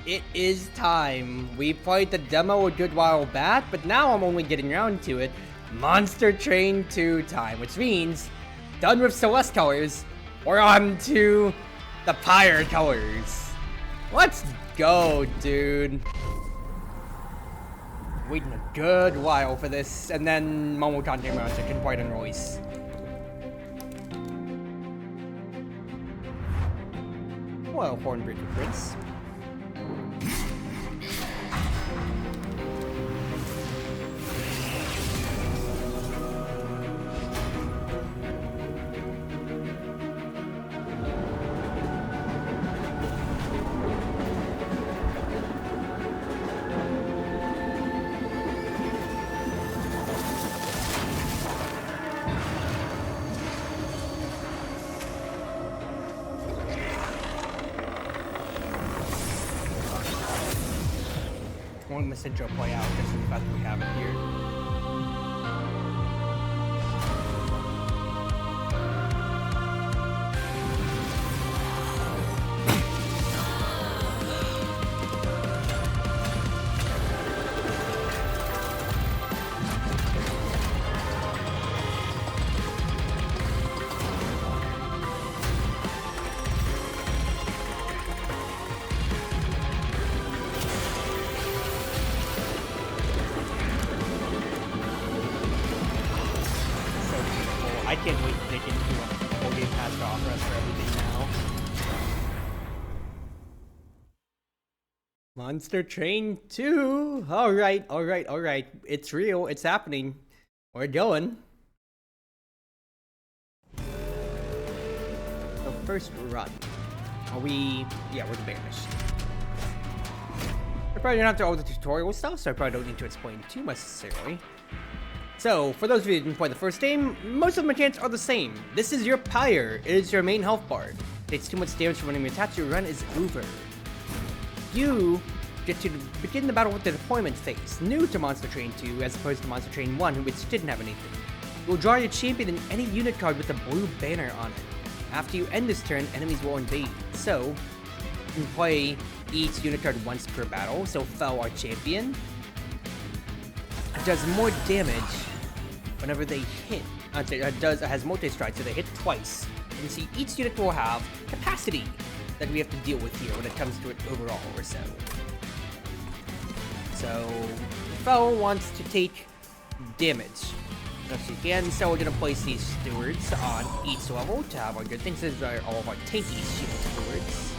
it is time. We played the demo a good while back, but now I'm only getting around to it. Monster Train 2 time, which means done with Celeste colors, we're on to the Pyre colors. Let's go, dude. Waiting a good while for this, and then Momo Conte Monster can fight on Royce. Well, Hornbreaker Prince. Won't miss intro play out just in the fact that we have it here. I can't wait to dig into a full game pass to offer us for everything now. Monster Train 2! Alright. It's real, it's happening. We're going. So first run. Are we... yeah, we're the banished. I probably don't have to all the tutorial stuff, so I probably don't need to explain too much necessarily. So, for those of you who didn't play the first game, most of the mechanics are the same. This is your Pyre. It is your main health bar. It takes too much damage from when enemy attacks, your run is over. You get to begin the battle with the deployment phase, new to Monster Train 2 as opposed to Monster Train 1, which didn't have anything. You'll draw your champion in any unit card with a blue banner on it. After you end this turn, enemies will invade. So, you can play each unit card once per battle, so Fel, our champion, does more damage whenever they hit. It has multi-strike, so they hit twice. You can see each unit will have capacity that we have to deal with here when it comes to it overall or so. So, Fel wants to take damage. As you can, so we're gonna place these stewards on each level to have our good things. These are all of our tanky shield stewards.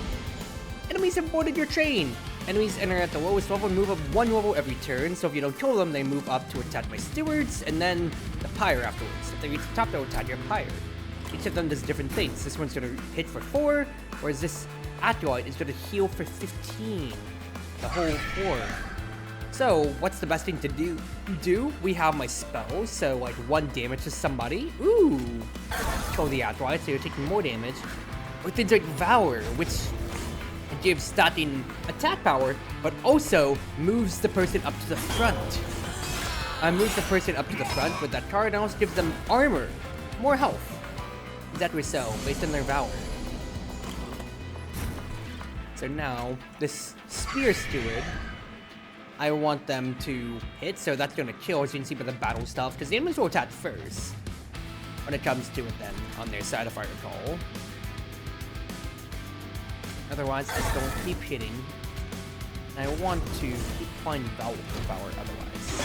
Enemies have boarded your train! Enemies enter at the lowest level and move up one level every turn, so if you don't kill them, they move up to attack my stewards, and then the Pyre afterwards. If they reach the top, they'll attack your Pyre. Each of them does different things. This one's gonna hit for 4, whereas this Acolyte is gonna heal for 15. The whole 4. So, what's the best thing to do? We have my spells, so like 1 damage to somebody. Ooh! Kill the Acolyte, so you're taking more damage. Or things like Valor, which gives starting attack power, but also moves the person up to the front. Moves the person up to the front with that card, and also gives them armor, more health. Exactly so, based on their Valor. So now, this Spear Steward, I want them to hit, so that's gonna kill, as you can see by the battle stuff, because the enemies will attack first when it comes to it then, on their side, if I recall. Otherwise, just don't keep hitting. And I want to keep finding Valor otherwise.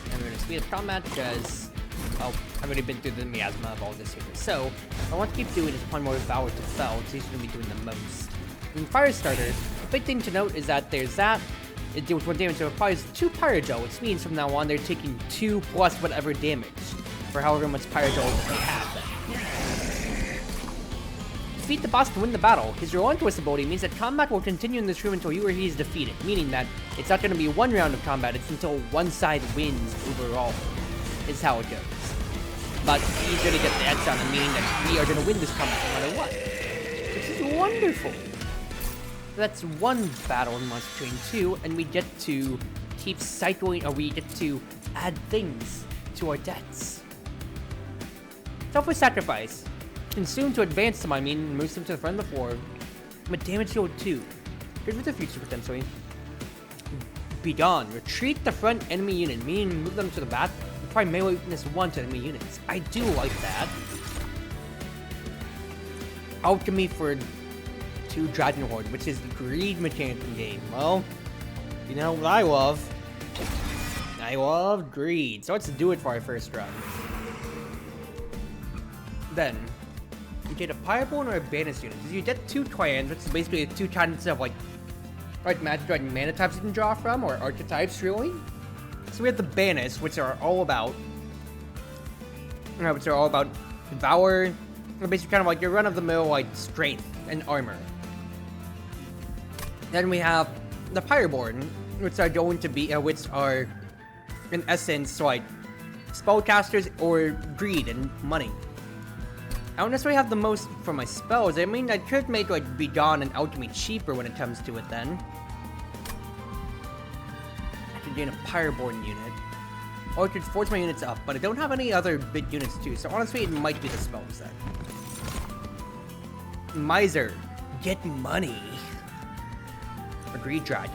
And we're gonna speed up combat because, well, I've already been through the miasma of all this here. So, what I want to keep doing is applying more Valor to Fel, because he's gonna be doing the most. In Firestarter, the big thing to note is that there's that. It deals 1 damage, so it applies 2 Pyrogel, which means from now on they're taking 2 plus whatever damage for however much Pyrogel they have. Defeat the boss to win the battle. His Relentless ability means that combat will continue in this room until you or he is defeated, meaning that it's not going to be 1 round of combat, it's until one side wins overall, is how it goes. But he's going to get the edge on it, meaning that we are going to win this combat no matter what. Which is wonderful. That's 1 battle in Monster Train 2, and we get to keep cycling, or we get to add things to our debts. Selfless sacrifice. Consume to advance them, I mean, moves them to the front of the floor. But damage shield 2. Good for the future, potentially. Be gone. Retreat the front enemy unit, meaning move them to the back. Apply melee weakness 1 to enemy units. I do like that. Alchemy for 2 Dragon Horde, which is the greed mechanic in the game. Well, you know what I love? I love greed. So let's do it for our first run. Then, you get a Fireball or a Banished unit. You get 2 clans, which is basically 2 kinds of like magic dragon mana types you can draw from, or archetypes really. So we have the Banished, which are all about Devour, basically kind of like your run-of-the-mill like strength and armor. Then we have the Fireborn, which are going to be which are in essence like spellcasters or greed and money. I don't necessarily have the most for my spells. I mean, I could make like Be Gone and Alchemy cheaper when it comes to it then. I can gain a Fireborn unit. Or I could force my units up, but I don't have any other big units too, so honestly it might be the spells then. Miser. Get money. Or Greed Dragon.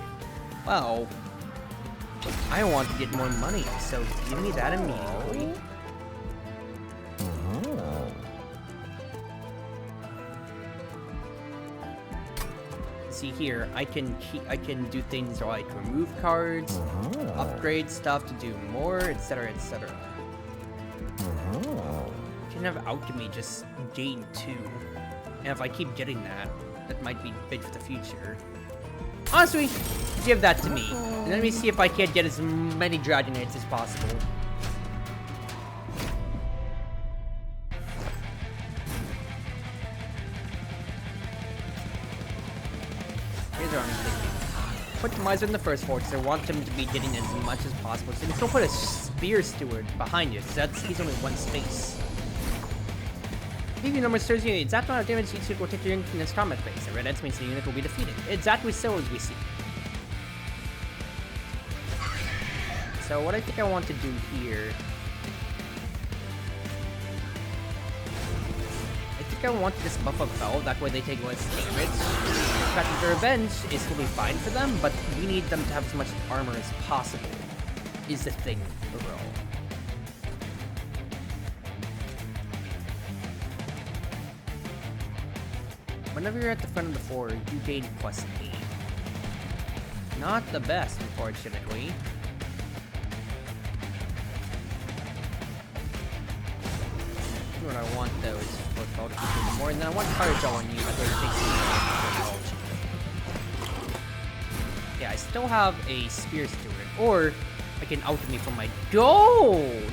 Well, I want to get more money, so give me that immediately. See here, I can do things like remove cards, upgrade stuff to do more, etc., etc. I can have alchemy just gain 2, and if I keep getting that, that might be big for the future. Honestly, give that to me, and let me see if I can't get as many dragon hits as possible. Put the Miser in the first floor because I want him to be getting as much as possible. So you can still put a Spear Steward behind you, so he's only 1 space. If your number serves you, exact amount of damage each unit will take your unit in this combat phase. The red X means the unit will be defeated. Exactly so as we see. So what I think I want to do here, I want this buff of Bell, that way they take less damage. In fact, the Revenge is totally fine for them, but we need them to have as much armor as possible, is the thing overall. Whenever you're at the front of the floor, you gain +8. Not the best, unfortunately. What I want though is for Bell to keep more, and then I want Courage on you, that way it takes some. Yeah, I still have a Spear Steward, or I can Alchemy from my gold!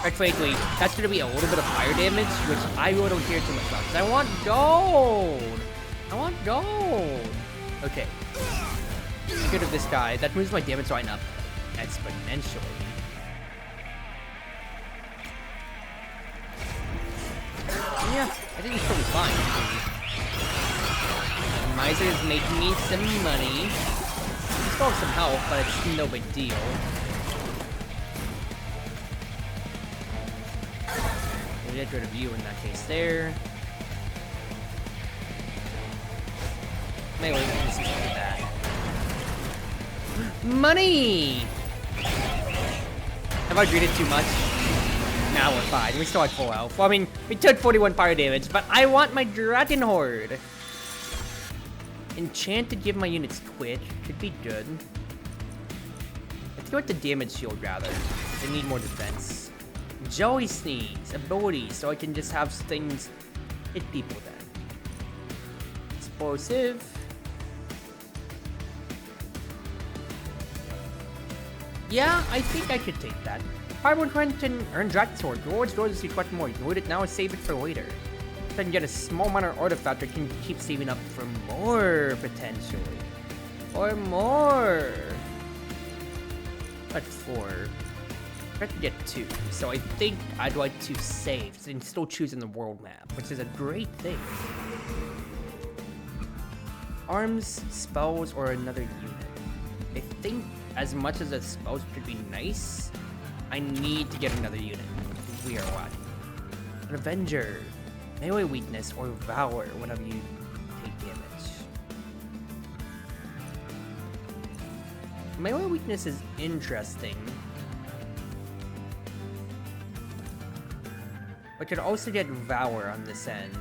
Right, frankly, that's gonna be a little bit of fire damage, which I really don't care too much about, because I want gold! I want gold! Okay. Get rid of this guy, that moves my damage line up exponentially. Yeah, I think it's totally fine. Miser is making me some money. He still has some health, but it's no big deal. We'll get rid of you in that case there. Maybe we can just do that. Money! Have I greeted too much? Now we're fine. We still had full health. Well, I mean, we took 41 fire damage, but I want my Dragon Horde. Enchant to give my units quick. Could be good. Let's go with the damage shield rather. They need more defense. Jelly Sneeze. Ability, so I can just have things hit people then. Explosive. Yeah, I think I could take that. Fireborn Friend can earn Dragon Sword. Rewards doors as you collect more. You can loot it now and save it for later. So I can get a small minor artifact that can keep saving up for more, potentially. Or more. But 4. I have to get 2. So I think I'd like to save and still choose in the world map, which is a great thing. Arms, spells, or another unit. I think as much as the spells could be nice, I need to get another unit. We are what? An Avenger. Melee weakness or Valor whenever you take damage. Melee weakness is interesting. But you'd also get Valor on this end.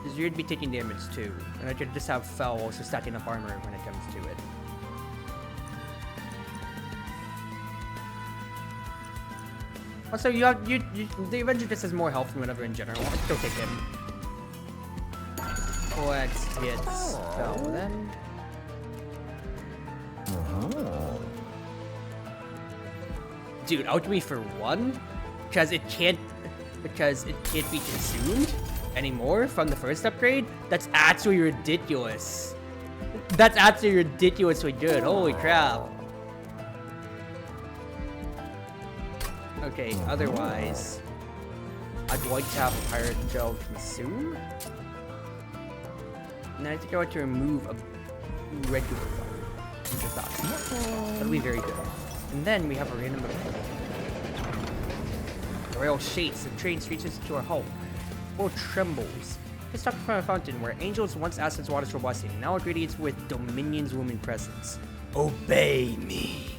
Because you'd be taking damage too. And I could just have Fel also stacking up armor when it comes to it. Also, the Avenger just has more health than whatever in general. I'd still take him. Let's get Fel then. Dude, alchemy for 1? Because it can't be consumed anymore from the first upgrade? That's actually ridiculous. That's actually ridiculously good. Holy crap. Okay, otherwise, I'd like to have a Pirate Gel consume. And I think I want to remove a regular one. That'll be very good. And then we have a random the royal shakes, the train reaches to our home. The world trembles. It's stuck in front of a fountain where angels once asked its waters for blessing, now ingredients with Dominion's woman presence. Obey me.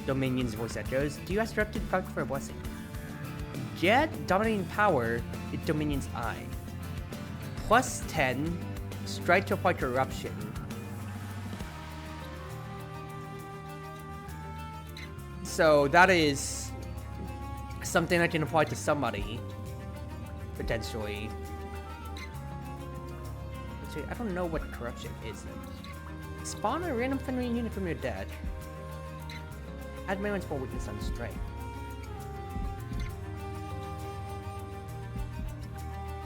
Dominion's voice echoes. Do you ask directed to fountain for a blessing? Jet dominating power is Dominion's eye. Plus 10, strike to apply corruption. So that is something I can apply to somebody, potentially. I don't know what corruption is. Spawn a random friendly unit from your deck. Add melee for weakness on strike.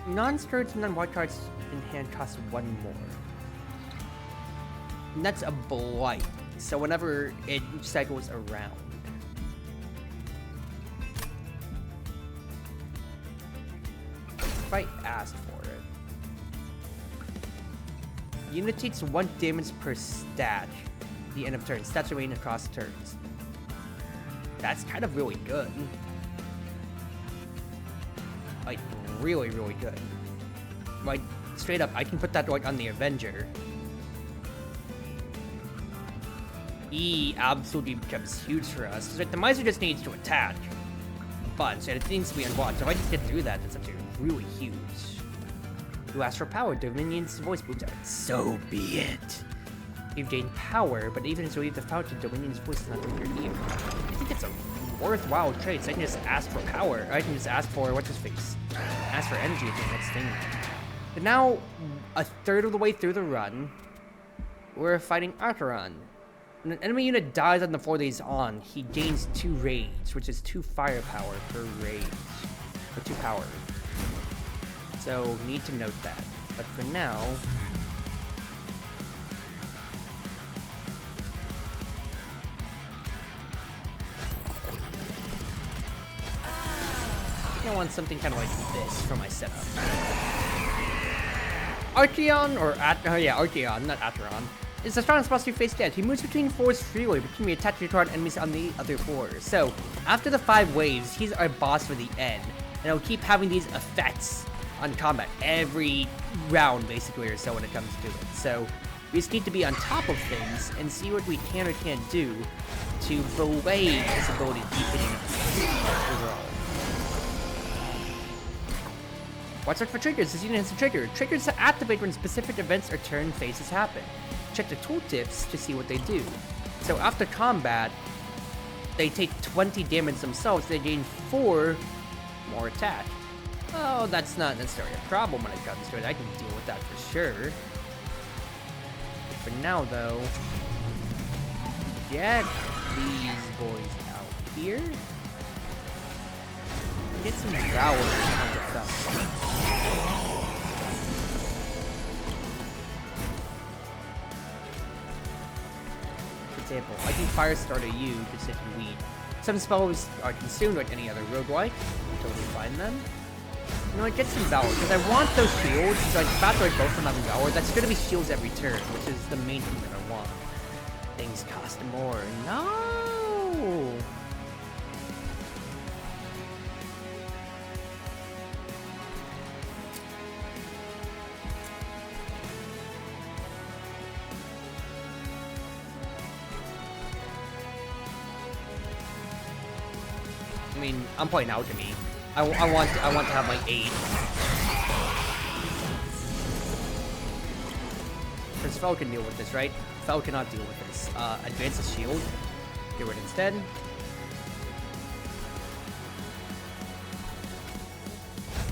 Non-spirits and non-white cards in hand cost 1 more. And that's a blight, so whenever it cycles around. If I asked for it. Unit takes 1 damage per stat at the end of turn. Stats remain across turns. That's kind of really good. Like, really, really good. Like, straight up, I can put that like on the Avenger. E absolutely becomes huge for us. Because like, the Miser just needs to attack a bunch, and it needs to be unblocked. So if I just get through that, that's actually really huge. You ask for power, Dominion's voice boots out. So be it. You've gained power, but even as you leave the fountain, Dominion's voice is not in your ear. I think it's a worthwhile trade, so I can just ask for power. I can just ask for, what's his face? Ask for energy at the next thing. But now, a third of the way through the run, we're fighting Archeron. When an enemy unit dies on the floor that he's on, he gains 2 rage, which is 2 firepower per rage. Or 2 power. So, need to note that. But for now... I think I want something kind of like this for my setup. Archeon, or Archeon, not Acheron, is the strongest boss you face dead. He moves between floors freely, but can be attached to your card enemies on the other floors. So, after the 5 waves, he's our boss for the end. And he'll keep having these effects on combat every round, basically, or so when it comes to it. So, we just need to be on top of things and see what we can or can't do to belay his ability to keep hitting us overall. Watch out for triggers. This unit has a trigger. Triggers to activate when specific events or turn phases happen. Check the tooltips to see what they do. So after combat, they take 20 damage themselves. They gain 4 more attack. Oh, that's not necessarily a problem when it comes to it. I can deal with that for sure. For now, though, get these boys out here. Get some Valor on the stuff. For example, I can Firestarter you just hit the weed. Some spells are consumed like any other roguelike. Totally find them. You know what, get some Valor, because I want those shields. Like, the fact that both of them having Valor, that's gonna be shields every turn, which is the main thing that I want. Things cost more. No! I mean, I'm playing Alchemy. I want to have my 8. Because Fel can deal with this, right? Fel cannot deal with this. Advance the shield. Get rid instead.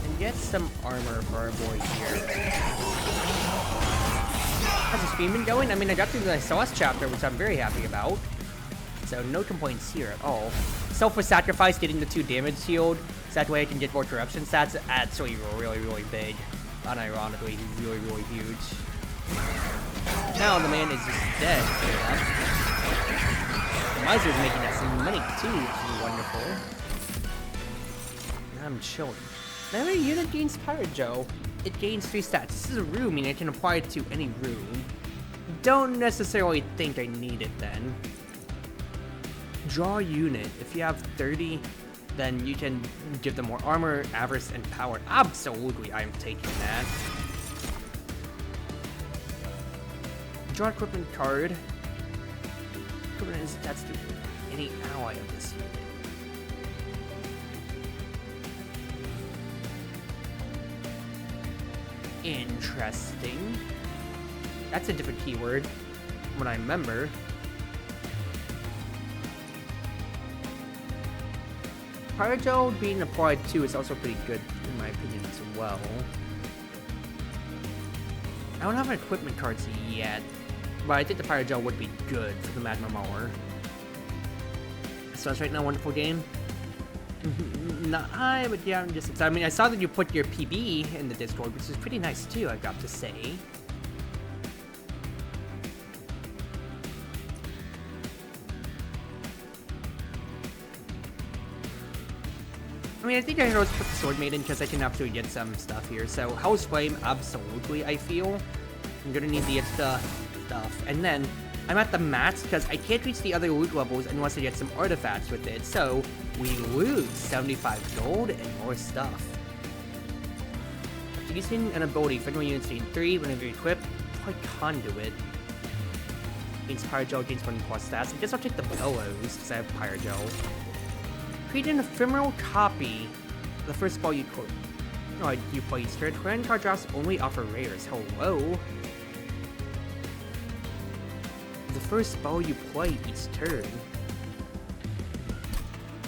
And get some armor for our boy here. How's the stream been going? I mean, I got through the Sauce chapter, which I'm very happy about. So no complaints here at all. Selfless sacrifice, getting the 2 damage shield. So that way I can get more corruption stats. Actually, really, really big. Unironically, he's really, really huge. Now the man is just dead. The Miser's making us some money too, which is wonderful. I'm chilling. Now every unit gains Pirate Joe. It gains 3 stats. This is a room, meaning I can apply it to any room. Don't necessarily think I need it then. Draw a unit. If you have 30, then you can give them more armor, avarice, and power. Absolutely, I am taking that. Draw equipment card. Equipment is attached to any ally of this unit. Interesting. That's a different keyword from what I remember. Pirate Joe being applied to is also pretty good in my opinion as well. I don't have an equipment cards yet, but I think the Pirate Joe would be good for the Magma Mauler. So that's right now, wonderful game. Not high, but yeah, I'm just excited. I mean, I saw that you put your PB in the Discord, which is pretty nice too, I've got to say. I mean, I think I can always put the Sword Maiden because I can actually get some stuff here. So, Hell's Flame, absolutely, I feel. I'm gonna need the extra stuff. And then, I'm at the max because I can't reach the other loot levels unless I get some artifacts with it. So, we lose 75 gold and more stuff. After using an ability, friendly units gain 3 whenever you equip. Like Conduit. Gains Pirate Gel, gains 1 plus stats. I guess I'll take the Bellows because I have Pirate Gel. Create an ephemeral copy of the first spell you play each turn. Grand card drops only offer rares. Hello? The first spell you play each turn.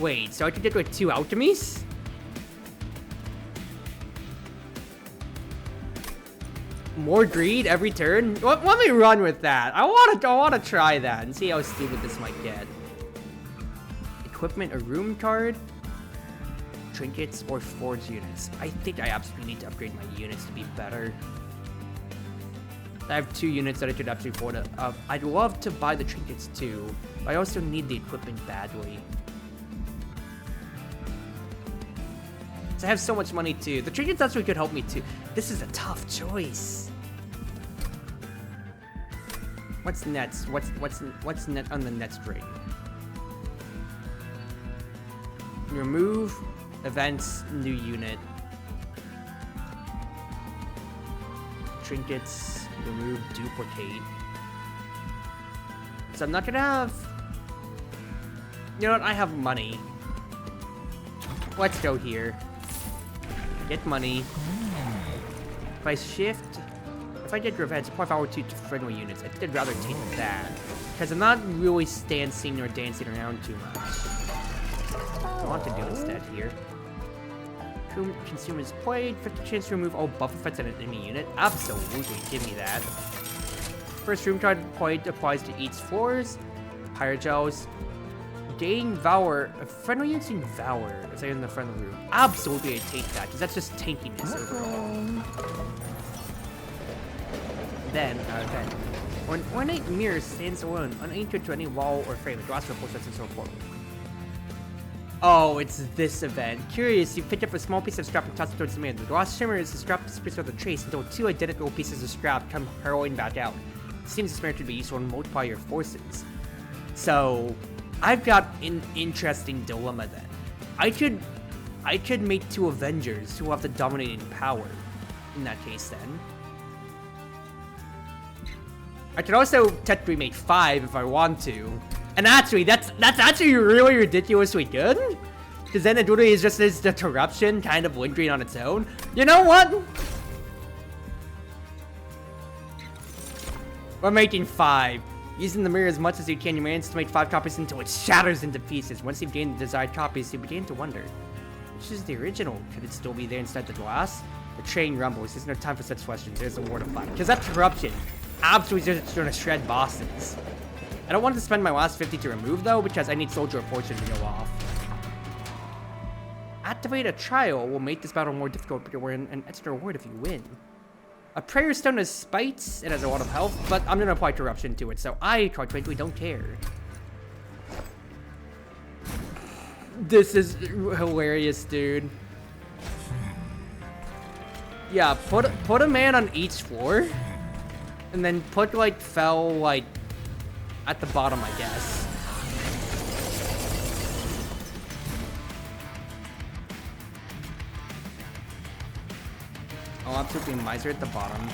Wait, so I could get like 2 alchemies? More greed every turn? Let me run with that. I wanna try that and see how stupid this might get. Equipment, a room card, trinkets, or forge units. I think I absolutely need to upgrade my units to be better. I have 2 units that I could actually afford. I'd love to buy the trinkets too, but I also need the equipment badly. So I have so much money too. The trinkets actually could help me too. This is a tough choice. What's next? What's net on the next ring? Remove events, new unit. Trinkets, remove duplicate. So I'm not gonna have... You know what, I have money. Let's go here. Get money. If I shift... If I get revenge, apply power to friendly units. I think I'd rather take that. Because I'm not really dancing around too much. I want to do instead here. Consumers played, 50 chance to remove all buff effects on an enemy unit. Absolutely, give me that. First room card played applies to each floors. Pirate Gels. Gain Valor. A friendly unit in Valor if they're in the front of the room. Absolutely, I take that, because that's just tankiness overall. Then, when Ornate Mirror stands alone, unanchored to any wall or frame, a glass repulse that's into a portal. Oh, it's this event. Curious, you pick up a small piece of scrap and toss it towards the man. The glass shimmer is the scrap disappears with a trace until 2 identical pieces of scrap come hurling back out. It seems this mirror could be useful to multiply your forces. So, I've got an interesting dilemma then. I could make 2 Avengers who have the dominating power in that case then. I could also technically make 5 if I want to. And actually, that's actually really ridiculously good. Because then it literally is just this interruption kind of lingering on its own. You know what? We're making 5. Using the mirror as much as you can, you manage to make 5 copies until it shatters into pieces. Once you've gained the desired copies, you begin to wonder, which is the original? Could it still be there inside the glass? The train rumbles. There's no time for such questions. There's a word of fight. Because that corruption absolutely just going to shred bosses. I don't want to spend my last 50 to remove, though, because I need Soldier of Fortune to go off. Activate a trial will make this battle more difficult, but you'll earn an extra reward if you win. A prayer stone has spites, it has a lot of health, but I'm gonna apply corruption to it, so I frankly don't care. This is hilarious, dude. Yeah, put a man on each floor, and then put like Fel like at the bottom, I guess. Oh, absolutely Miser at the bottom.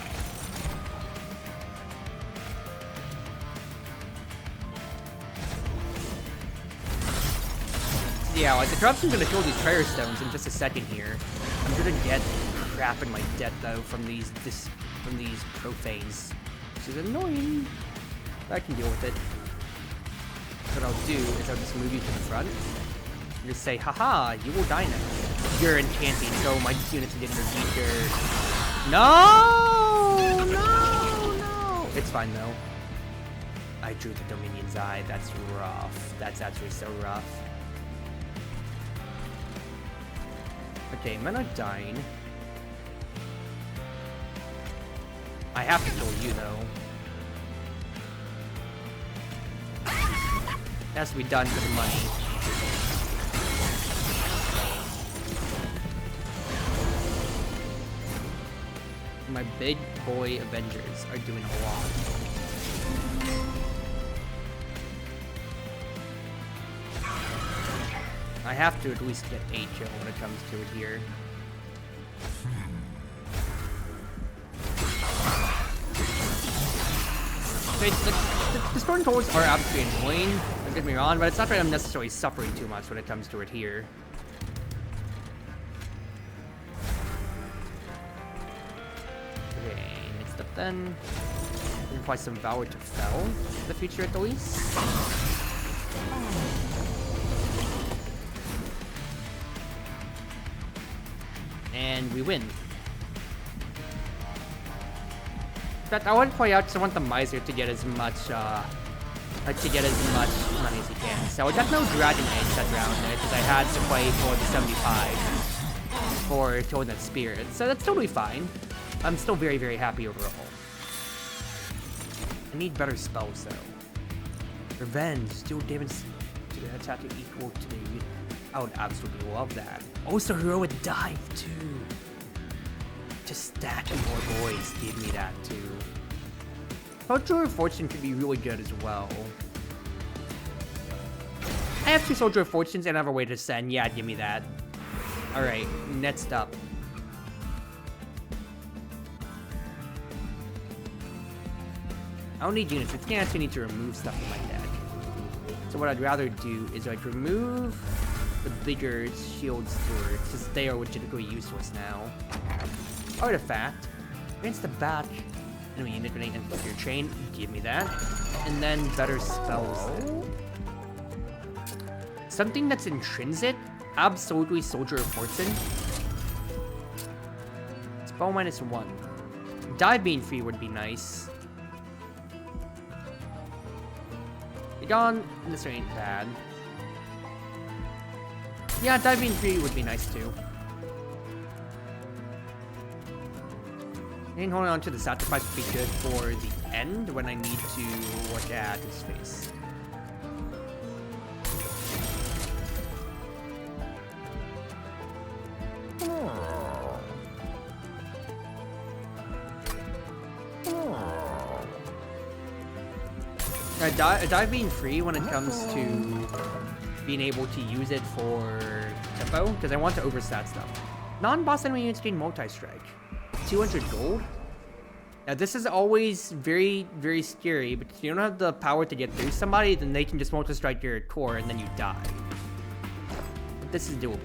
Yeah, like the corruption's gonna kill these prayer stones in just a second here. I'm gonna get crap in my debt though from these profanes, which is annoying. But I can deal with it. What I'll do is I'll just move you to the front. You just say, haha, you will die now. You're enchanting, so my units are getting weaker. No! No! It's fine though. I drew the Dominion's Eye. That's rough. That's actually so rough. Okay, men are dying. I have to kill you though. It has to be done for the money. My big boy Avengers are doing a lot. I have to at least get 8 kill when it comes to it here. Okay, the Storm Towers are absolutely annoying, don't get me wrong, but it's not that I'm necessarily suffering too much when it comes to it here. Then we apply some Valor to Fel in the future at the least. And we win. In fact, I want to point out because I want the Miser to get as much money as he can. So I got no Dragon Age that round because I had to play for the 75 for killing that spirit. So that's totally fine. I'm still very, very happy overall. I need better spells though. Revenge, deal damage to the attack equal to the... I would absolutely love that. Also, heroic dive too. Just stacking more boys, give me that too. Soldier of Fortune could be really good as well. I have 2 Soldier of Fortunes and I have a way to send. Yeah, give me that. Alright, next up. I don't need units. It's gonna actually need to remove stuff from my deck. So what I'd rather do is like remove the bigger shield stewards because they are legitimately useless now. Artifact. Against the back enemy unit and flip your chain. Give me that. And then better spells. Something that's intrinsic. Absolutely Soldier of Fortune. Spell -1. Dive being free would be nice. Gone. This ain't bad. Yeah, diving free would be nice too. And holding on to the sacrifice would be good for the end when I need to look at his face. Dive being free when it comes to being able to use it for tempo, because I want to overstat stuff. Non-boss enemy units gain multi-strike. 200 gold. Now this is always very, very scary, but if you don't have the power to get through somebody, then they can just multi-strike your core and then you die. But this is doable.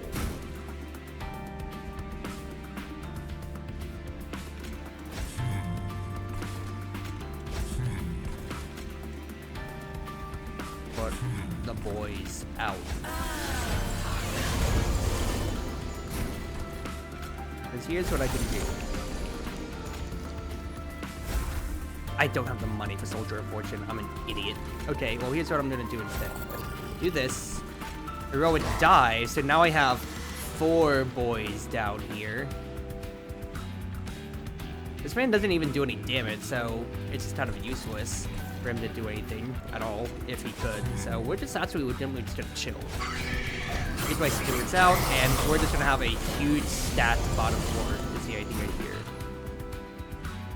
Put the boys out. Because here's what I can do. I don't have the money for Soldier of Fortune. I'm an idiot. Okay, well, here's what I'm gonna do instead. Do this. Heroic die, so now I have 4 boys down here. This man doesn't even do any damage, so it's just kind of useless for him to do anything at all, if he could. So we're just actually legitimately just gonna chill. Get my stewards out, and we're just gonna have a huge stat bottom floor. Is the idea right here.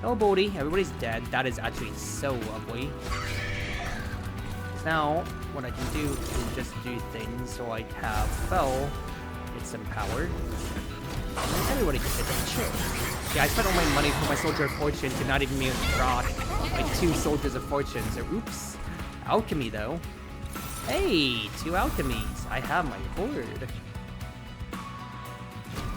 Oh, Bodhi, everybody's dead. That is actually so lovely. Now, what I can do is just do things so I have Fel get some power. And everybody can get some chill. Yeah, I spent all my money for my Soldier of Fortune to not even be able to draw like 2 Soldiers of Fortune. So, oops. Alchemy, though. Hey, 2 alchemies. I have my horde.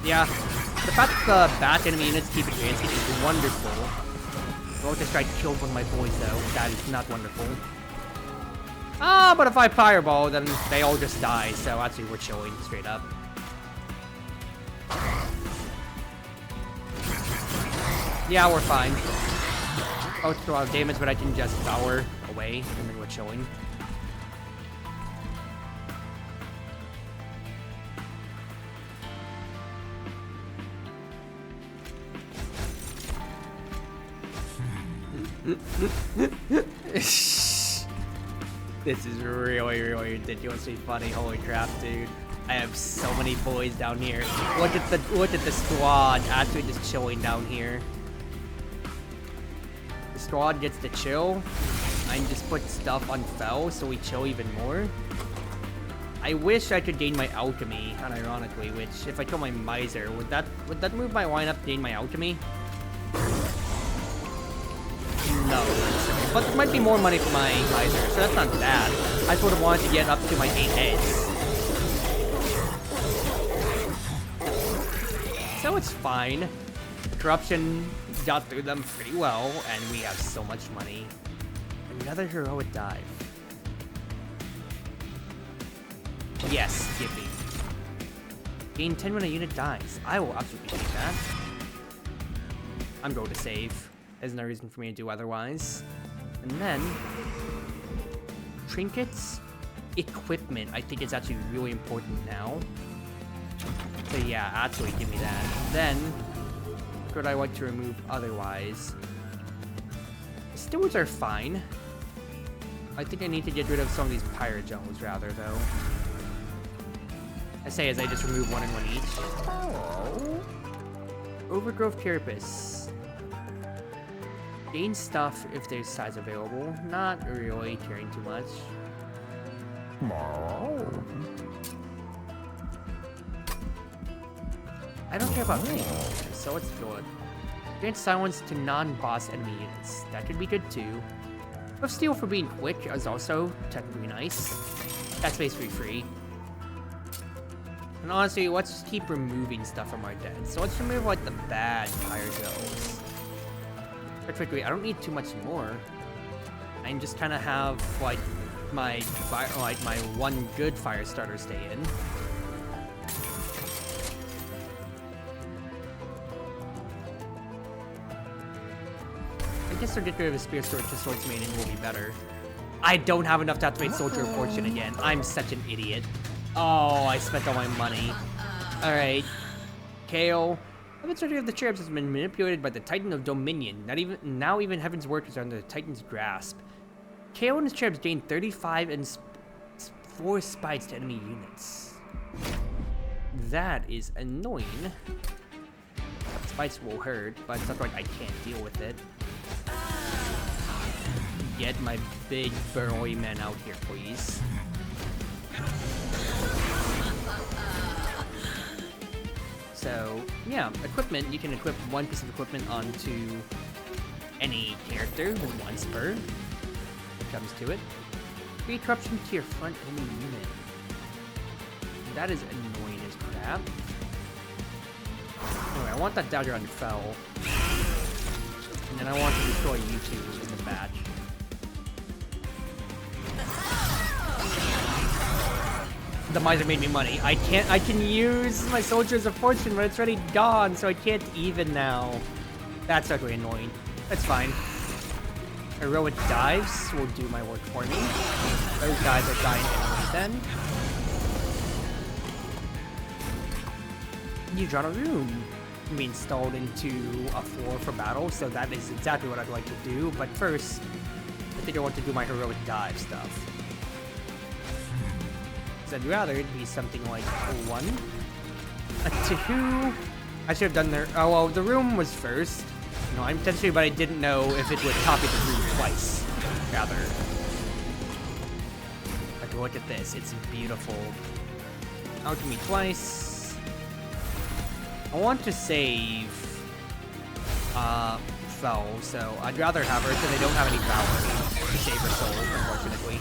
Yeah, the fact that the bat enemy units keep advancing is wonderful. I'll just try to kill one of my boys, though. That is not wonderful. Ah, but if I fireball, then they all just die. So actually, we're chilling straight up. Yeah, we're fine. Oh, it's a lot of damage, but I can just power away, and then we're chilling. This is really, really ridiculously funny. Holy crap, dude. I have so many boys down here. Look at the squad actually just chilling down here. The squad gets to chill. I can just put stuff on Fel so we chill even more. I wish I could gain my alchemy, unironically, which if I kill my miser, would that move my lineup to gain my alchemy? No, but there might be more money for my miser, so that's not bad. I just would have wanted to get up to my 8 heads. So it's fine. Corruption got through them pretty well, and we have so much money. Another heroic dive. Yes, give me. Gain 10 when a unit dies. I will absolutely take that. I'm going to save. There's no reason for me to do otherwise. And then, trinkets, equipment, I think it's actually really important now. So yeah, actually give me that. Then, what would I like to remove otherwise? The stewards are fine. I think I need to get rid of some of these pyrogells rather, though. I say as I just remove 1 and 1 each. Oh. Overgrowth carapace. Gain stuff if there's size available. Not really caring too much. I don't care about any of this, so it's good. Grant silence to non-boss enemy units. That could be good too. Buff steal for being quick is also technically nice. That's basically free. And honestly, let's just keep removing stuff from our dead. So let's remove like the bad pyrogells. Quickly, I don't need too much more. I can just kind of have like my 1 good fire starter stay in. I guess I'll get rid of a spear sword to swords maiden will be better. I don't have enough to activate Soldier of Fortune again. I'm such an idiot. Oh, I spent all my money. All right, Kale. The majority of the cherubs has been manipulated by the Titan of Dominion. Now even Heaven's work is under the Titan's grasp. KO and his cherubs gain 35 and 4 spites to enemy units. That is annoying. Spites will hurt, but it's not like I can't deal with it. Get my big burrowy men out here, please. So, yeah, equipment, you can equip 1 piece of equipment onto any character with 1 spur. It comes to it. 3 corruption to your front enemy unit. that is annoying as crap. Anyway, I want that dagger on Fell. And then I want to destroy you two in the batch. The miser made me money. I can use my Soldiers of Fortune, but it's already gone, so I can't even now. That's actually annoying. That's fine. Heroic dives will do my work for me. Those guys are dying anyway then. You draw a room. Can be installed into a floor for battle, so that is exactly what I'd like to do. But first, I think I want to do my heroic dive stuff. So I'd rather it be something like a 1, a 2. I should have done there. Oh well, the room was first. No, I'm potentially, but I didn't know if it would copy the room twice. Rather. Like, look at this. It's beautiful. Alchemy twice. I want to save Fell, so I'd rather have her because I don't have any power to save her soul, unfortunately.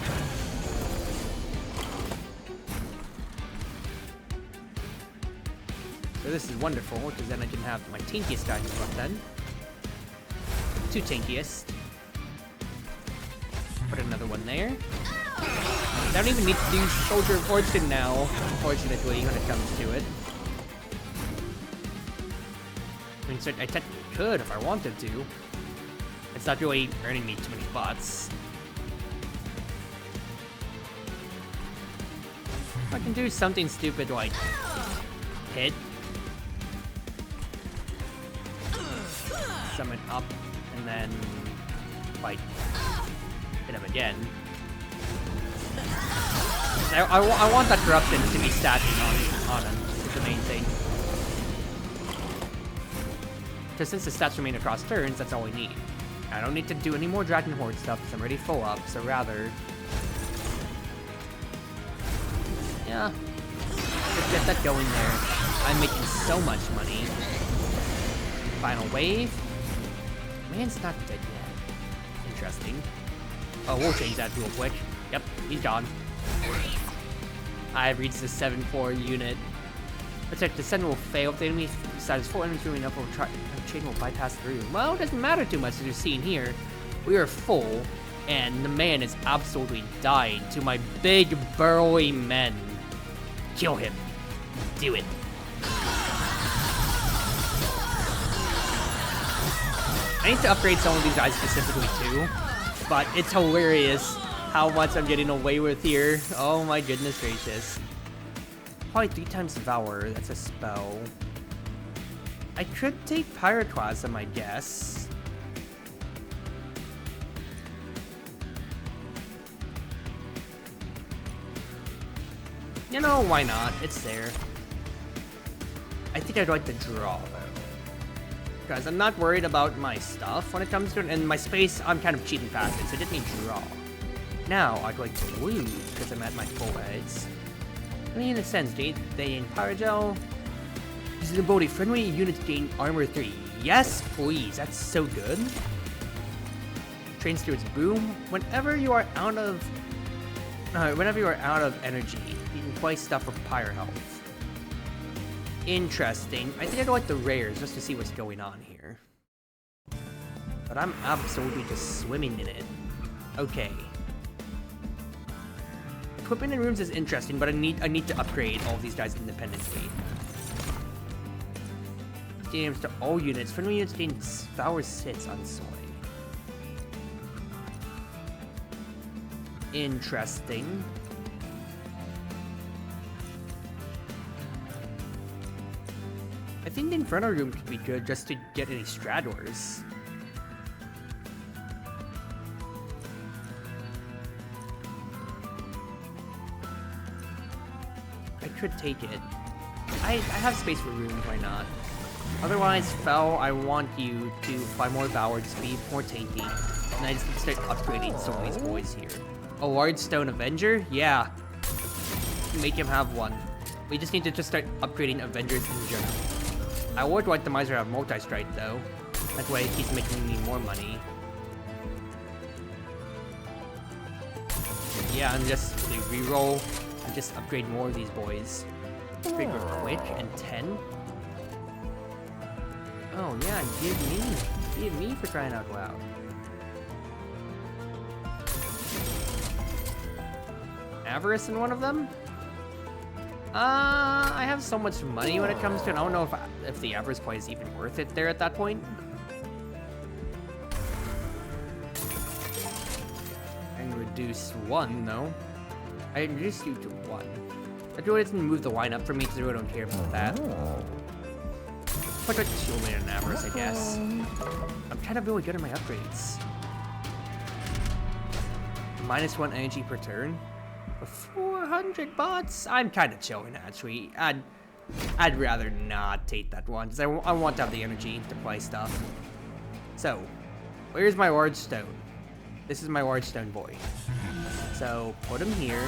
So this is wonderful, because then I can have my tankiest guy come up then. 2 tankiest. Put another one there. I don't even need to do Soldier of Fortune now, unfortunately, when it comes to it. I mean, so I technically could if I wanted to. It's not really earning me too many bots. I can do something stupid like hit. Summon up, and then like hit him again. I want that corruption to be stacking on him, is the main thing. Because since the stats remain across turns, that's all we need. I don't need to do any more Dragon Horde stuff because I'm already full up, so rather... yeah. Just get that going there. I'm making so much money. Final wave. Man's not dead yet. Interesting. Oh, we'll change that real quick. Yep, he's gone. I've reached the 7-4 unit. Let's check. Descent will fail if the enemy decides full enemies moving up, or chain will bypass through. Well, it doesn't matter too much as you're seeing here. We are full, and the man is absolutely dying to my big burly men. Kill him. Do it. I need to upgrade some of these guys specifically too, but it's hilarious how much I'm getting away with here. Oh my goodness gracious. Probably 3 times Devour, that's a spell. I could take Pyroclasm, I guess. You know, why not? It's there. I think I'd like to draw, though. Because I'm not worried about my stuff when it comes to it, and my space, I'm kind of cheating past it, so I didn't need to draw. Now, I'd like to lose, because I'm at my full heads. I mean, in a sense, they gain Power Gel. This is ability, friendly units gain Armor 3. Yes, please, that's so good. Train Steward's Boom. Whenever you are out of energy, you can play stuff for Pyre Health. Interesting. I think I'd like the rares just to see what's going on here. But I'm absolutely just swimming in it. Okay. Equipment in rooms is interesting, but I need to upgrade all of these guys independently. Damage to all units. Friendly units gain Power 6 on Soy. Interesting. I think the Inferno room could be good just to get any Stradors. I could take it. I have space for rooms, why not? Otherwise, Fel, I want you to buy more Valor, just be more tanky. And I just need to start upgrading some of these boys here. A large stone Avenger? Yeah. Make him have one. We just need to just start upgrading Avengers in general. I would like the Miser to have multi-strike though. That way it keeps making me more money. Yeah, and just reroll and just upgrade more of these boys. upgrade real quick, and 10. Oh yeah, give me for crying out loud. Avarice in one of them? I have so much money when it comes to it. I don't know if the Avarice play is even worth it there at that point. And reduce 1 though. I reduced you to 1. I really didn't move the line up for me because I really don't care about that. But like Shield and Avarice, I guess. I'm kind of really good at my upgrades. -1 energy per turn. 400 bots? I'm kind of chilling actually. I'd rather not take that one because I want to have the energy to play stuff. So, where's my large stone? This is my large stone boy. So, put him here.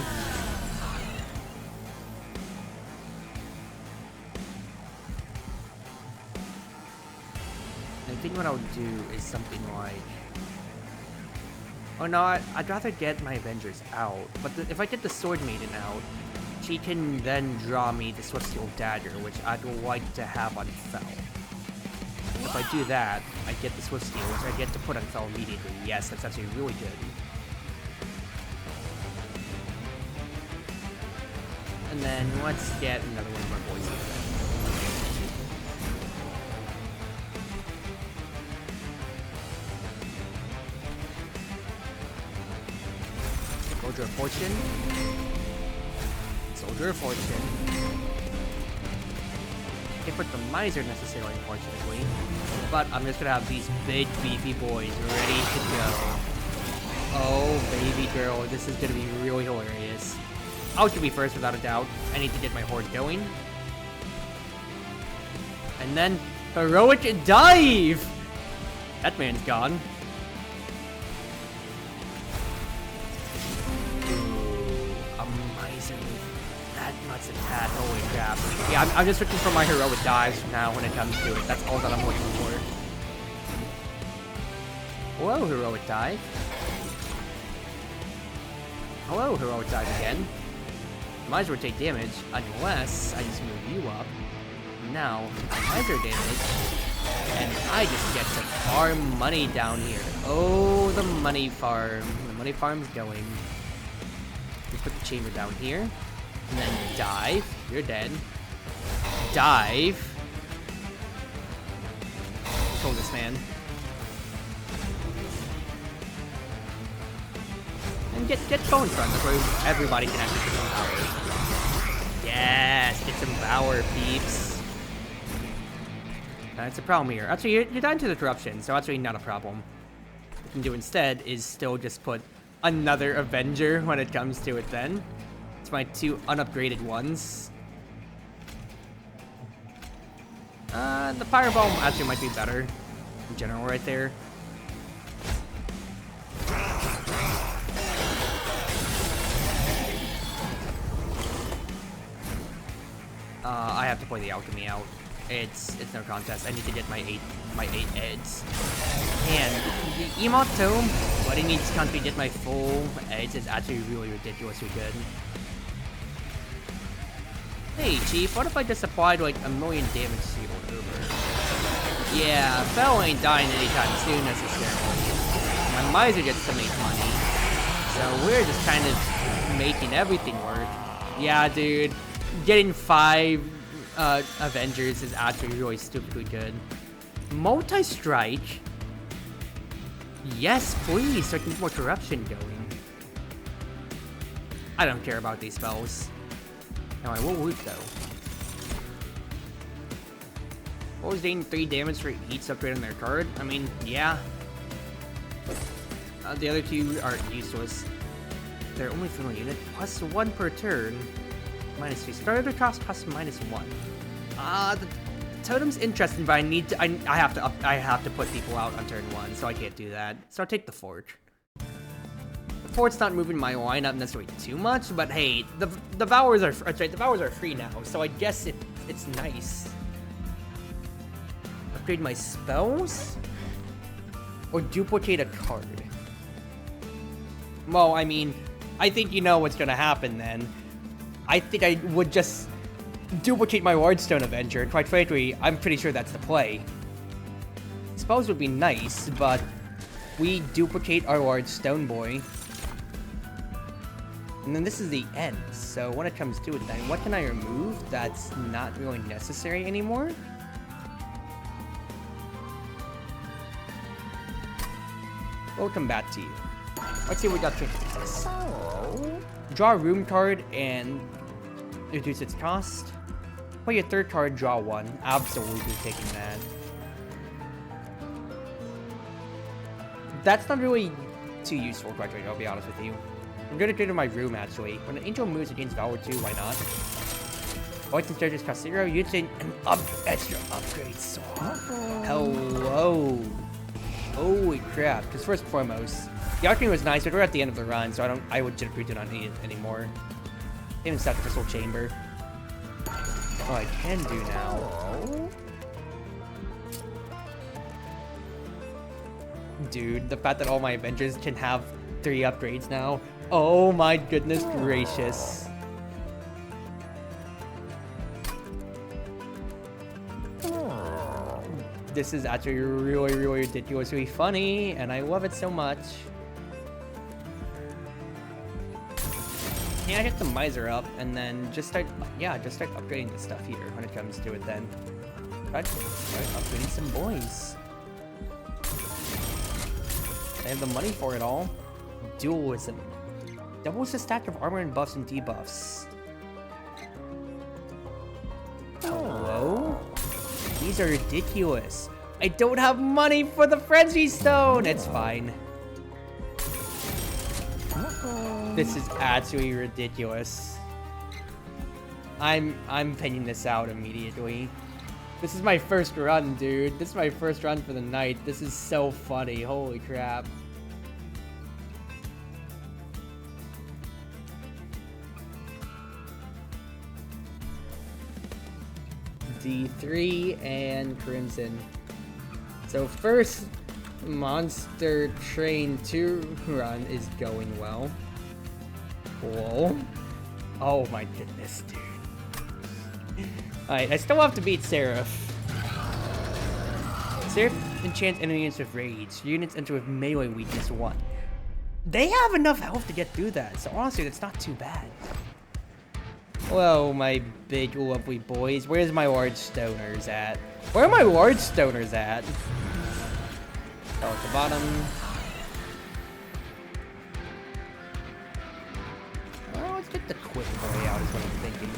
I think what I'll do is something like... Oh no, I'd rather get my Avengers out. But if I get the Sword Maiden out, she can then draw me the Swift Steel Dagger, which I'd like to have on Fel. If I do that, I get the Swift Steel, which I get to put on Fel immediately. Yes, that's actually really good. And then let's get another one of our boys here. Soldier of Fortune. Soldier of Fortune. Can't put the Miser necessarily, unfortunately. But I'm just gonna have these big, beefy boys ready to go. Oh, baby girl, this is gonna be really hilarious. I'll should be first without a doubt. I need to get my horde going. And then, heroic dive! That man's gone. Much attack, holy crap. Yeah, I'm just looking for my heroic dives now when it comes to it. That's all that I'm looking for. Hello, heroic dive. Hello, heroic dive again. Might as well take damage, unless I just move you up. Now, Miser damage, and I just get to farm money down here. Oh, the money farm. The money farm's going. Let's put the chamber down here. And then dive. You're dead. Dive. Kill this man. And get Bone Front. That's where everybody can actually get some power. Yes! Get some power, peeps. That's a problem here. Actually, you're down to the corruption, so actually not a problem. What you can do instead is still just put another Avenger when it comes to it then. My 2 unupgraded ones. The Fireball actually might be better in general right there. I have to play the Alchemy out. It's no contest. I need to get my 8 edges. And the Emote Tome, letting me just can't get my full edge is actually really ridiculously good. Hey, Chief, what if I just applied like 1,000,000 damage to you over? Yeah, Fel ain't dying anytime soon necessarily. My Miser gets to make money. So we're just kind of making everything work. Yeah, dude. Getting 5 Avengers is actually really stupidly good. Multi-strike? Yes, please, so I can get more corruption going. I don't care about these spells. Now I will loot though. What was doing 3 damage for each upgrade on their card? I mean, yeah. The other 2 are useless. They're only for 1 unit, plus 1 per turn. -3. Starter cost plus -1. The totem's interesting, but I have to put people out on turn 1, so I can't do that. So I'll take the Forge. The Forge's not moving my lineup necessarily too much, but hey, the Devours are free now, so I guess it's nice. Upgrade my spells? Or duplicate a card? Well, I mean, I think you know what's gonna happen then. I think I would just duplicate my Wardstone Avenger, and quite frankly, I'm pretty sure that's the play. Spells would be nice, but we duplicate our Wardstone boy. And then this is the end, so when it comes to it then, what can I remove that's not really necessary anymore? We'll come back to you. Let's see what we got changed. So, draw a room card and reduce its cost. Play your third card, draw one. Absolutely taking that. That's not really too useful, quite frankly, I'll be honest with you. I'm gonna get rid of my room actually. When an angel moves against Valor 2, why not? Points and charges cost 0, using an extra upgrade sword. Hello. Holy crap. Because first and foremost, the alchemy was nice, but we're at the end of the run, so I would generally not need it anymore. Even set the crystal chamber. What I can do now. Dude, the fact that all my Avengers can have 3 upgrades now. Oh my goodness gracious. This is actually really, really ridiculously funny, and I love it so much. Yeah, I hit the miser up, and then just start upgrading the stuff here when it comes to it then. Start upgrading some boys. I have the money for it all. Dualism. Doubles the stack of armor and buffs and debuffs. Hello? These are ridiculous. I don't have money for the Frenzy Stone! It's fine. This is absolutely ridiculous. I'm pinning this out immediately. This is my first run, dude. This is my first run for the night. This is so funny. Holy crap. D3 and Crimson. So first Monster Train 2 run is going well. Cool. Oh my goodness, dude. Alright, I still have to beat Seraph. Seraph enchants enemy units with Rage. Units enter with melee weakness 1. They have enough health to get through that, so honestly, that's not too bad. Hello, my big lovely boys. Where's my large stoners at? Where are my large stoners at? Oh, at the bottom. Oh, let's get the quick boy out is what I'm thinking.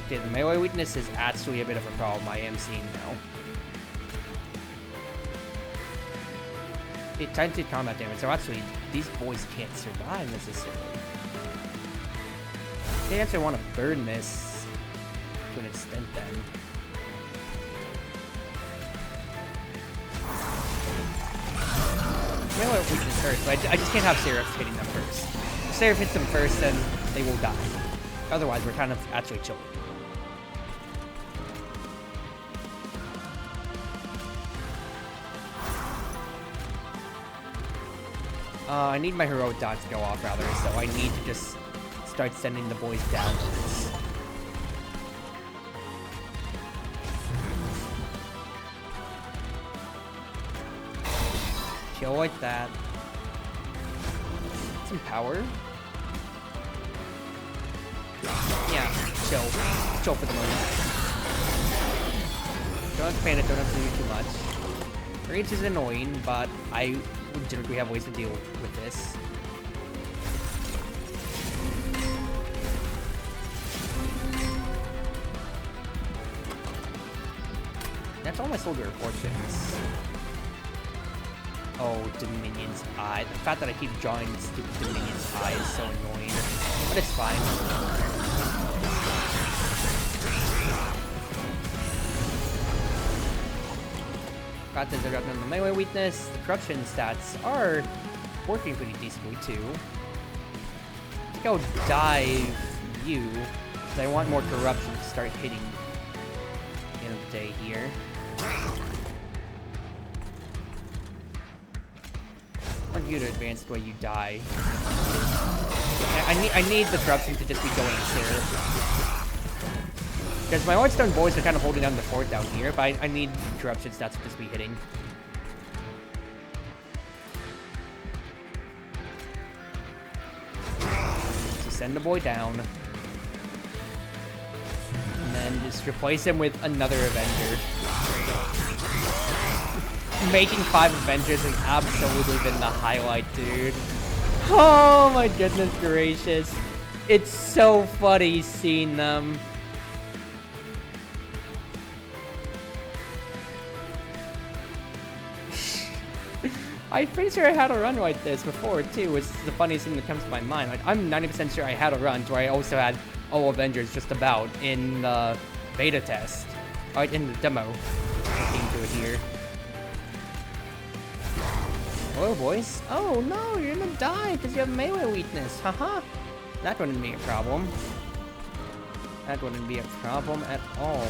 Okay, the melee weakness is actually a bit of a problem I am seeing now. Okay, time to combat damage. So actually, these boys can't survive necessarily. They actually want to burn this to an extent then. Melee weakness first, but I just can't have Seraph hitting them first. If Seraph hits them first, then they will die. Otherwise, we're kind of actually chilling. I need my heroic dot to go off rather, so I need to just start sending the boys downwards. Kill like that. Some power. Yeah, chill. Chill for the moment. Don't have to panic, don't have to do too much. Rage is annoying, but I typically have ways to deal with this. That's all my soldier fortunes. Oh, Dominion's Eye. The fact that I keep drawing stupid Dominion's Eye is so annoying. But it's fine. Got this, I got the melee weakness. The corruption stats are working pretty decently too. I think I'll dive you, because I want more corruption to start hitting end of the day here. I want you to advance the way you die. I need the corruption to just be going here. Because my Whitestone boys are kind of holding down the fort down here, but I need corruption stats to just be hitting. So send the boy down. And then just replace him with another Avenger. Making 5 Avengers has absolutely been the highlight, dude. Oh my goodness gracious. It's so funny seeing them. I'm pretty sure I had a run like this before too, which is the funniest thing that comes to my mind. Like, I'm 90% sure I had a run where I also had all Avengers just about in the beta test. Alright, in the demo. Looking to it here. Hello, boys. Oh no, you're gonna die because you have melee weakness. Haha. That wouldn't be a problem. That wouldn't be a problem at all.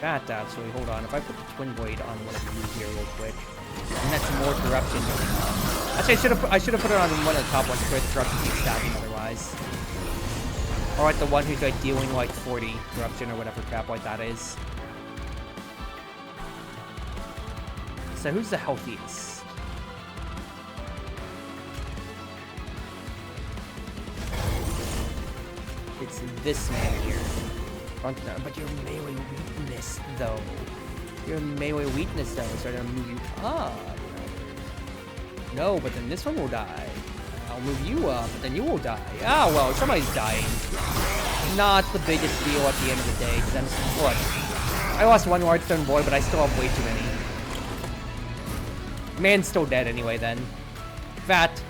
That actually, hold on. If I put the Twin Blade on one of you here real quick, and that's more corruption going on. Actually, I should have put it on one of the top ones so the corruption keeps stacking otherwise. Or like the one who's like dealing like 40 corruption or whatever crap like that is. So who's the healthiest? It's this man here. But your melee weakness, though. Your melee weakness, though, is going to move you up. No, but then this one will die. I'll move you up, but then you will die. Ah, well, somebody's dying. Not the biggest deal at the end of the day, because I'm... What? I lost one Wardstone boy, but I still have way too many. Man's still dead anyway, then. Fat.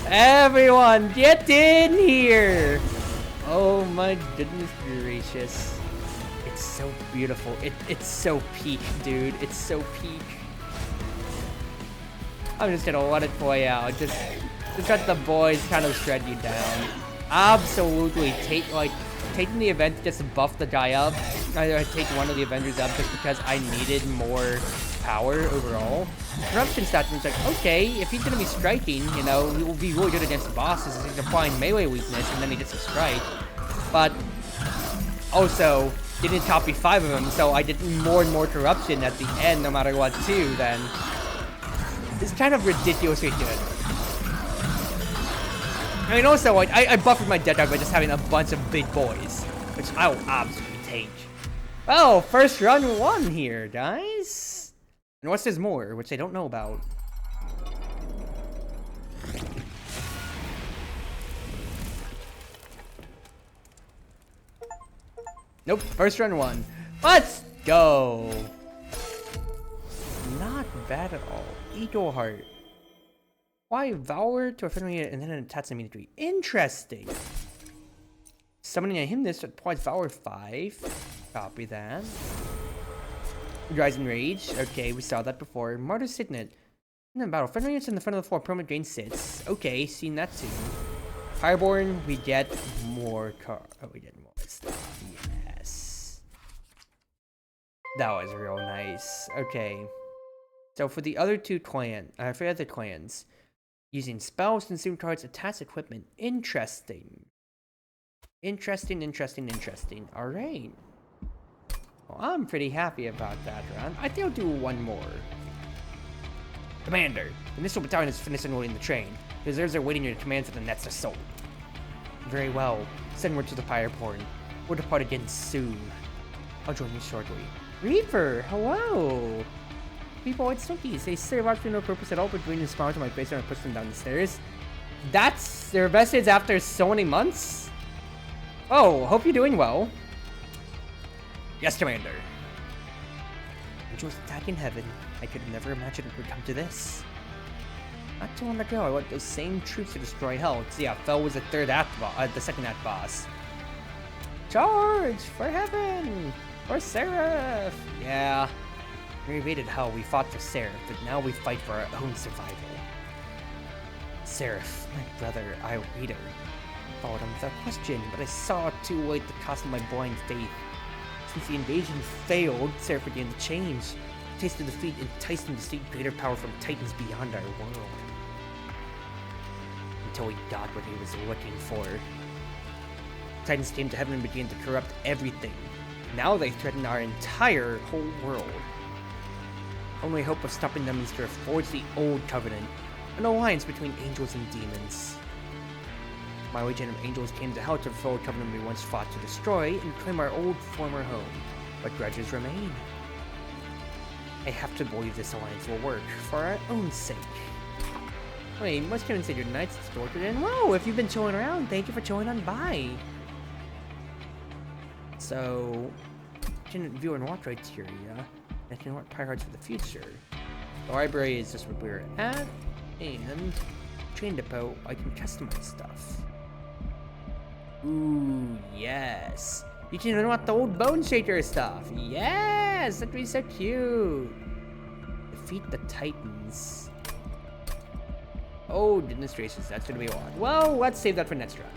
Everyone, get in here! Oh my goodness gracious. It's so beautiful. It's so peak, dude. It's so peak. I'm just gonna let it play out. Just let the boys kind of shred you down. Absolutely taking the event just to buff the guy up. I take one of the Avengers up just because I needed more power overall. Corruption stats was like, okay, if he's gonna be striking, you know, he will be really good against bosses. He's applying melee weakness and then he gets a strike. But also didn't copy 5 of them, so I did more and more corruption at the end, no matter what too. Then it's kind of ridiculously good. I mean, also, like, I buffered my death dog by just having a bunch of big boys, which I will absolutely take. Oh, first run 1 here, guys. And what's there's more, which I don't know about. Nope, first run 1. Let's go. Not bad at all. Eagle Heart. Why Valor to a friendly and then an attacks immediately? Interesting. Summoning a him this applies Valor 5. Copy that. Rising Rage. Okay, we saw that before. Martyr Signet. In the battle, friendly units in the front of the floor, permanent gain sits. Okay, seen that too. Fireborn, we get more we get more stuff. Yes. That was real nice. Okay. So for the other two clans, using spells, consume cards, attach equipment. Interesting. Interesting. Alright. Well, I'm pretty happy about that round. I think I'll do one more. Commander, the initial battalion is finished unloading the train. Reserves are waiting your command for the next assault. Very well. Send word to the Fireborn. We'll depart again soon. I'll join you shortly. Reaper, hello! People with Snookies. They serve out for no purpose at all but bring a smile to my face and I push them down the stairs. That's their message after so many months? Oh, hope you're doing well. Yes, Commander. Angels attacking heaven. I could never imagine it would come to this. Not too long ago, I want those same troops to destroy hell. See, yeah, Fel was the the second act boss. Charge for heaven! For Seraph! Yeah. We invaded hell, we fought for Seraph, but now we fight for our own survival. Seraph, my brother, I leader. Followed him without question, but I saw too late the cost of my blind faith. since the invasion failed, Seraph began to change. A taste of defeat enticed him to seek greater power from titans beyond our world. Until he got what he was looking for. Titans came to heaven and began to corrupt everything. Now they threaten our entire whole world. Only hope of stopping them is to forge the Old Covenant, an alliance between angels and demons. My legion of angels came to hell to fulfill the covenant we once fought to destroy and claim our old former home, but grudges remain. I have to believe this alliance will work, for our own sake. Wait, most consider your nights distorted, and whoa, if you've been chilling around, thank you for chilling on by. So, view and watch criteria, and can want pie cards for the future. The library is just what we're at, and train depot, I can customize stuff. Ooh, yes. You can unlock the old Bone Shaker stuff. Yes, that'd be so cute. Defeat the Titans. Oh, demonstrations, that's gonna be a lot. Well, let's save that for next round.